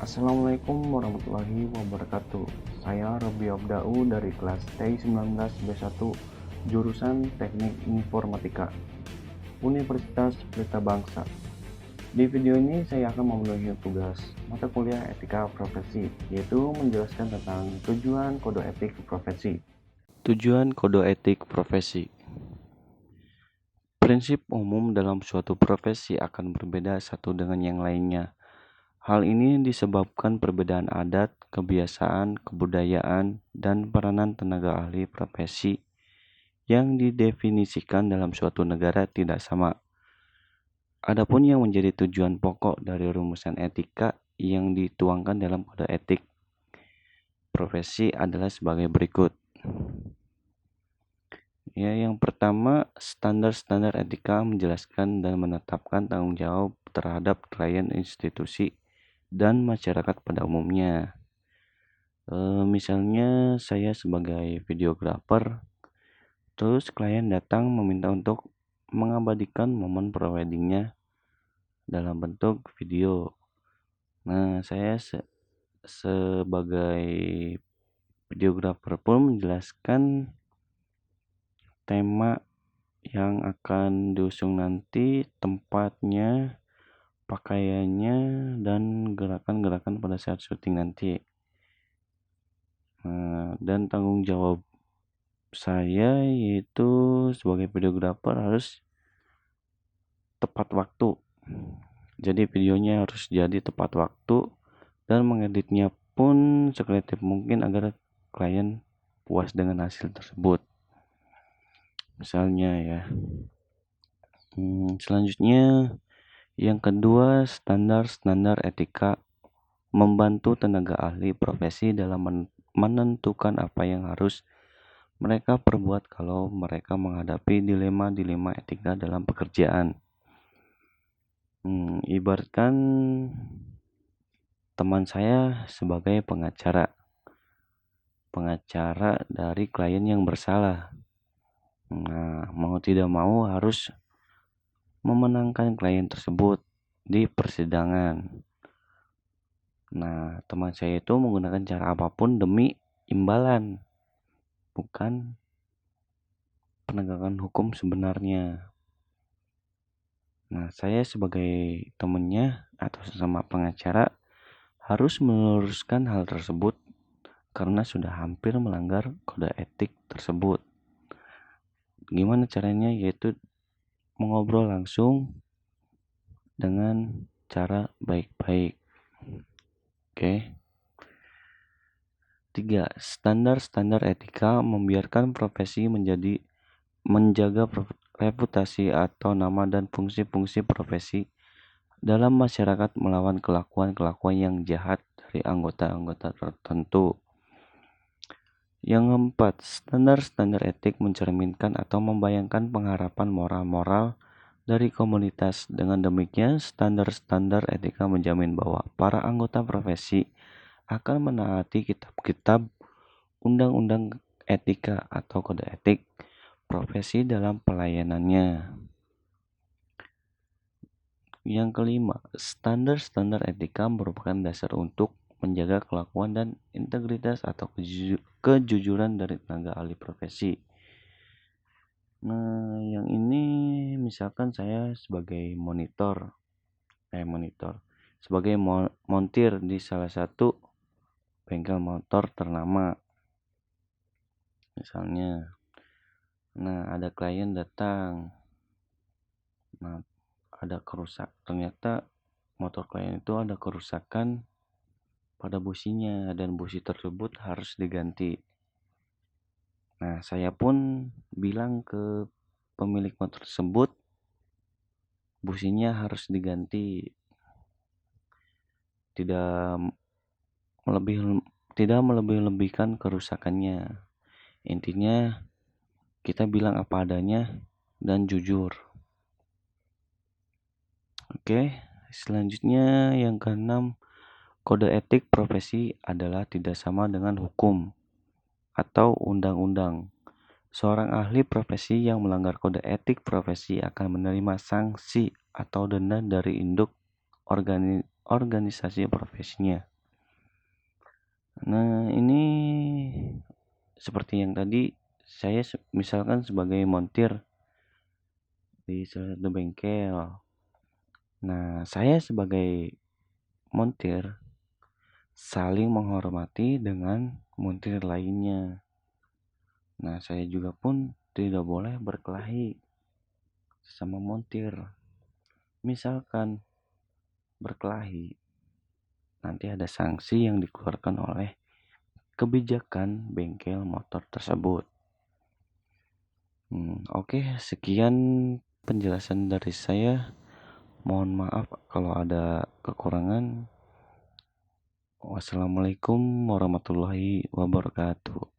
Assalamualaikum warahmatullahi wabarakatuh. Saya Robi Abdau dari kelas TI 19 B1 jurusan Teknik Informatika Universitas Pelita Bangsa. Di video ini saya akan memenuhi tugas mata kuliah etika profesi, yaitu menjelaskan tentang tujuan kode etik profesi. Tujuan kode etik profesi. Prinsip umum dalam suatu profesi akan berbeda satu dengan yang lainnya. Hal ini disebabkan perbedaan adat, kebiasaan, kebudayaan, dan peranan tenaga ahli profesi yang didefinisikan dalam suatu negara tidak sama. Adapun yang menjadi tujuan pokok dari rumusan etika yang dituangkan dalam kode etik profesi adalah sebagai berikut. Yang pertama, standar-standar etika menjelaskan dan menetapkan tanggung jawab terhadap klien, institusi, dan masyarakat pada umumnya. Misalnya saya sebagai videografer, terus klien datang meminta untuk mengabadikan momen preweddingnya dalam bentuk video. Nah, saya sebagai videografer pun menjelaskan tema yang akan diusung nanti, tempatnya, pakaiannya, dan gerakan-gerakan pada saat syuting nanti. Dan tanggung jawab saya yaitu sebagai videografer harus tepat waktu. Jadi videonya harus jadi tepat waktu dan mengeditnya pun sekreatif mungkin agar klien puas dengan hasil tersebut. Misalnya ya. Selanjutnya yang kedua, standar etika membantu tenaga ahli profesi dalam menentukan apa yang harus mereka perbuat kalau mereka menghadapi dilema-dilema etika dalam pekerjaan. Ibaratkan teman saya sebagai pengacara dari klien yang bersalah. Nah, mau tidak mau harus memenangkan klien tersebut di persidangan. Nah, teman saya itu menggunakan cara apapun demi imbalan, bukan penegakan hukum sebenarnya. Nah, saya sebagai temannya atau sesama pengacara harus meluruskan hal tersebut karena sudah hampir melanggar kode etik tersebut. Gimana caranya? Yaitu mengobrol langsung dengan cara baik-baik. Oke. 3. Standar etika membiarkan profesi menjaga reputasi atau nama dan fungsi-fungsi profesi dalam masyarakat melawan kelakuan-kelakuan yang jahat dari anggota-anggota tertentu. Yang keempat, standar etik mencerminkan atau membayangkan pengharapan moral-moral dari komunitas. Dengan demikian, standar etika menjamin bahwa para anggota profesi akan menaati kitab-kitab undang-undang etika atau kode etik profesi dalam pelayanannya. Yang kelima, standar etika merupakan dasar untuk menjaga kelakuan dan integritas atau kejujuran dari tenaga ahli profesi. Nah, yang ini misalkan saya sebagai sebagai montir di salah satu bengkel motor ternama. Misalnya, nah ada klien datang, nah ternyata motor klien itu ada kerusakan pada businya dan busi tersebut harus diganti. Nah, saya pun bilang ke pemilik motor tersebut businya harus diganti. Tidak melebih-lebihkan kerusakannya. Intinya kita bilang apa adanya dan jujur. Oke, selanjutnya yang keenam, kode etik profesi adalah tidak sama dengan hukum atau undang-undang. Seorang ahli profesi yang melanggar kode etik profesi akan menerima sanksi atau denda dari induk organisasi profesinya. Nah, ini seperti yang tadi saya misalkan sebagai montir di salah satu bengkel. Nah, saya sebagai montir saling menghormati dengan montir lainnya. Nah, saya juga pun tidak boleh berkelahi sama montir. Misalkan berkelahi, nanti ada sanksi yang dikeluarkan oleh kebijakan bengkel motor tersebut. Oke, sekian penjelasan dari saya. Mohon maaf kalau ada kekurangan. Wassalamualaikum warahmatullahi wabarakatuh.